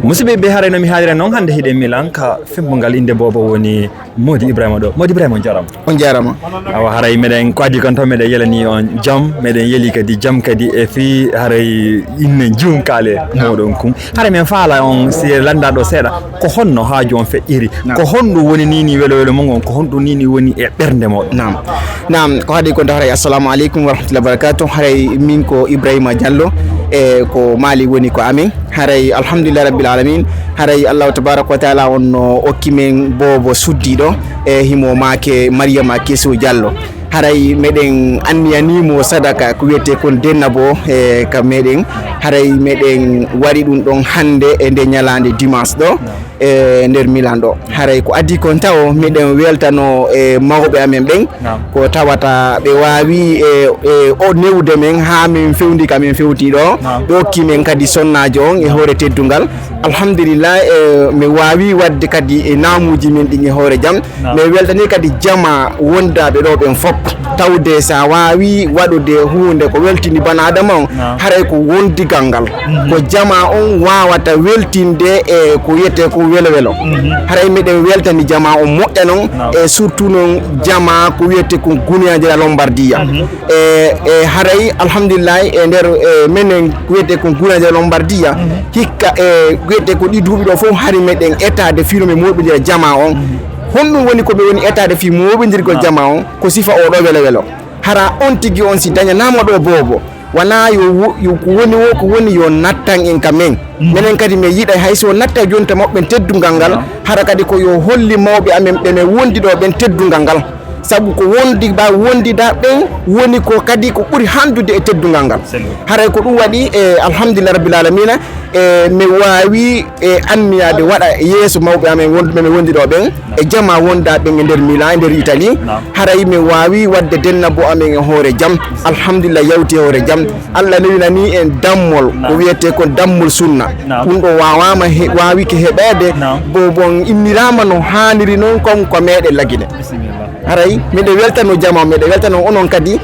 musidɓe ɓe haray nomi haalira noon hannde hiɗen Milan ka fembungal inde bobo woni Mody Ibrahima ɗo. Mody Ibrahima on jarama. On jarama. Awa haray meɗen ko addi kon taw meɗen yelani on jaam, meɗen yeeli kadi jaam kadi e fi haray inne jiwum kaale moɗon kum. Haray men faala on si landaɗo seeɗa ko honno haaju on feƴƴiri, ko honɗum woni nini welo welo mon on, ko honɗum nini woni e ɓernde moɗon. Nam ko haadi kon taw haray assalamu aleykum wa rahmatullahi wa barakatuh. Haray min ko Ibrahima Diallo e ko Mali woni ko amin. Haray alhamdulillah rabbil alamin. Haray Allah tabaraka wa taala on no okki men bobo suddiɗo e himo make Mariama Kesso Diallo. Haray meɗen anniyanimo sadaka ko wiyete kon dennabo e kam meɗen. Haray meɗen waɗi ɗum ɗon hande e nde ñalande dimanche ɗo e nder Milan ɗo. Haray ko addi kon taw meɗen weltano e mawɓe amen ɓen ko tawata ɓe wawi e o newde men ha min fewndi ka min fewti ɗo ɓe hokki men kadi sonnajo on e hoore teddungal. Alhamdulillah mi wawi wadde kadi e namuji min ɗin e hoore jaam. Mi weltani kadi jama wondaɓe ɗo ɓen fop tawde sa wawi waɗude hunde ko weltini bana adama on haray ko wondigal ngal ko jama on wawata weltinde e ko yiyete ko welo welo. Haray miɗen weltani jama on moƴƴa noon e surtout noon jama ko wiyete ko Guinéen Lombardie e haray alhamdulillah e nder menen ko wiyete ko Guinéen Lombardie hikka e wiyete ko ɗi duuɓi ɗo fof hari meɗen etade fino mi moɓidira jama on. Honɗum woni ko ɓe woni etade fi moɓidirgol jama on ko sifa o ɗo welo welo. Hara on tigi on si dañanama ɗo bobo wana yo ko woni wo ko woni yo nattan en ka men minen kadi mi yiɗa hayso natta jonta moɓɓen teddungal ngal hara kadi ko yo holli mawɓe amen ɓe men wondi ɗo ɓen teddungal ngal sabu ko wondi ba wondida ɓen woni ko kadi ko ɓuri handude e teddungal ngal. Haray ko ɗum waɗi e alhamdulillah rabbil alamina e mi wawi e anniyade waɗa yeeso mawɓe amen wonduɓe men wondi ɗo ɓen e jama wondaɓen e nder Milan e nder Italie. Haray mi wawi wadde dennabo amen e hoore jaam alhamdulillah yawti e hoore jaam. Allah newinani en dammol ko wiyete ko dammol sunna ɗum ɗo wawama wawi ke heɓede bo bon innirama no haniri noon kon ko meɗen lagine. Haray miɗe weltano jama miɗe weltano onon kadi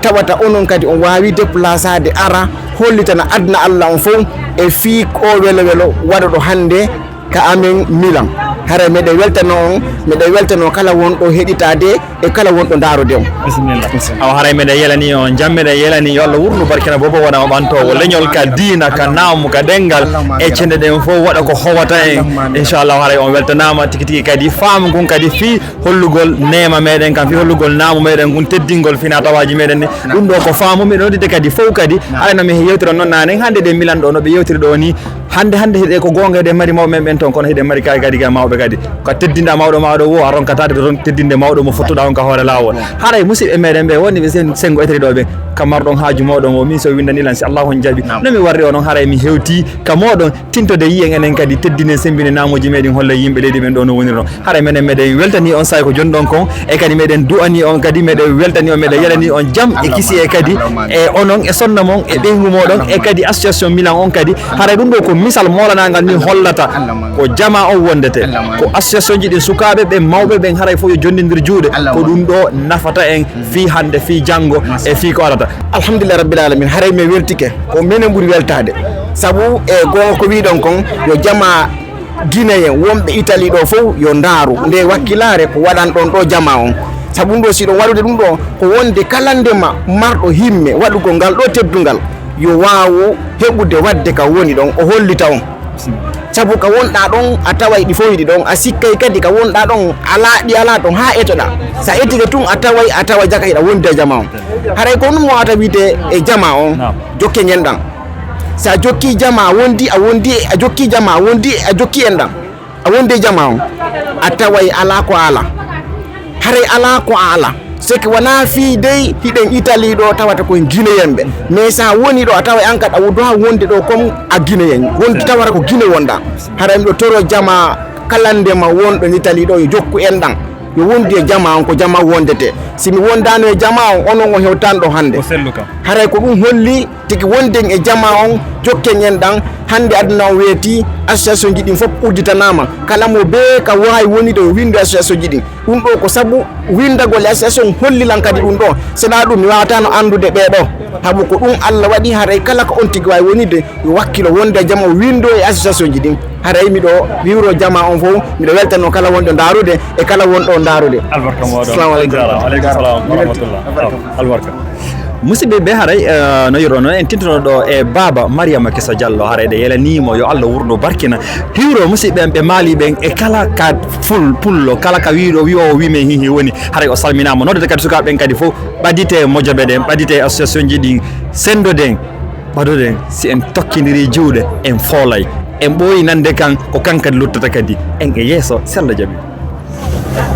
tawata onon kadi on wawi déplacade ara hollitana adna Allah on fof e fi o welo welo waɗa ɗo hande ka amen Milan. Haray miɗe weltano on miɗe weltano kala wonɗo heɗitade e kala wonɗo daarode on. Bisimillah. Aw haray meɗe yelani on jaam meɗe yelani yo Allah wurnu barkina bobo waɗama ɓantowo leñol ka diina ka naamu ka dengal e cende ɗen fof waɗa ko howata en inchallah. Haray on weltanama tigi tigi kadi faamu ngun kadi fi hollugol nema meɗen kam fi hollugol naamu meɗen ngun teddingol fina tawaji meɗen ni ɗum ɗo ko faamu miɗen noddide kadi fof kadi haray nomi yewtira noon nane hande de Milan ɗo no ɓe yewtiri ɗo ni hande heɗe ko gonga de mari mawɓe men ɓen toon kono heɗe mari kadi ga mawɓe kadi ko teddinda mawɗo maɗo wo a ronkatade ron teddinde mawɗo mo fottuɗa on ka hoore lawol. Haray musidɓe meɗen ɓe woni ɓe sengo etiri ɗo ɓe kam marɗon haaju moɗon o min so windanilan si Allah on jaaɓi no mi warri onon. Haray mi hewti ka moɗon tintode yiyen enen kadi teddine sembine namuji meɗen holla yimɓe leydi men ɗo no woniri non. Haray menen meɗen weltani on sayi ko joni ɗon kon e kadi meɗen du'ani on kadi meɗen weltani on meɗen yalani on jaam e kisi e kadi e onon e sonna mon e ɓeygu moɗon e kadi association Milan on kadi. Haray ɗum ɗo ko misal molanagal ni hollata ko jama on wondete ko association ji ɗi sukaɓe ɓe mawɓe ɓen haray fof yo jondidir juuɗe ko ɗum ɗo nafata en fi hande fi janggo e fi ko arata. Alhamdulillah rabbil alamin. Haray mi weltike ko minen ɓuuri weltade sabu e gonga ko wiɗon kon yo jama Guinéen wonɓe Italie ɗo fof yo ndaaru nde wakkilare ko waɗan ɗon ɗo jama on sabu ɗum ɗo siɗon waɗude ɗum ɗo ko wonde kala ndema marɗo himme waɗugol ngal ɗo teddungal yo wawu heɓude wadde ka woni ɗon o hollita on sabu ka wonɗa ɗon a taway ɗi fof yiɗi ɗon a sikkay kadi ka wonɗa ɗon ɗi ala ɗon ha etoɗa sa ettike tun a tawa jaka hiɗa wondi e jama on. Haray ko ɗum wawata wiide e jama on jokke ñenɗan sa jokki jama wondi a wondi a jokki jama wondi a jokki enɗan a wondi e jama on a taway ala ko ala. Haray ala ko ala seki wona fi dey hiɗen Italie ɗo tawata koye Guinéen ɓe mais sa woni ɗo a tawa an kadi a wodoha wonde ɗo comme a Guinéen wondi tawata ko Guinée wonɗa. Haray miɗo toro jama kala ndema wonɗo Italie ɗo yo jokku enɗan yo wondi e jama on ko jama wondete. Simi wondano e jama on onon o hewtan ɗo hande. Haray ko ɗum holli tigi wonden e jama on jokken en ɗan hande aduna o weeti association ji ɗin fof udditanama kala mo be ka wawi woni ɗo winde association ji ɗin ɗum ɗo ko saabu windagol association hollilan kadi ɗum ɗo seɗa ɗum mi wawatano andude ɓeɗo habu ko ɗum Allah waɗi haray kala ko on tigi wawi wonide yo wakkilo wonde jama windo e association ji ɗin haray miɗo wiwro jama on fof miɗo weltano kala wonɗo darude e kala wonɗo darude. Albarka moɗon. Assalamu aleykum. Aleykum salam wa rahmatullah. Albarka. musidɓe ɓe haray no yiro noon en tintono ɗo e baba Mariama Kessa Diallo harayde yelanimo yo Allah wurno barkina hiwro musidɓe ɓe maali ɓen e kala ka pullo kala ka wiɗo wiwowo wimen hihi woni haray o salminama noddede kadi sukaɓe ɓen kadi fof ɓaddite mojoɓe ɗen ɓaddite association ji ɗi sendoden ɓadoden si en tokkidiri juuɗe en foolay en ɓooyi nande kan ko kankadi luttata kadi en e yeeso sello jaaɓi.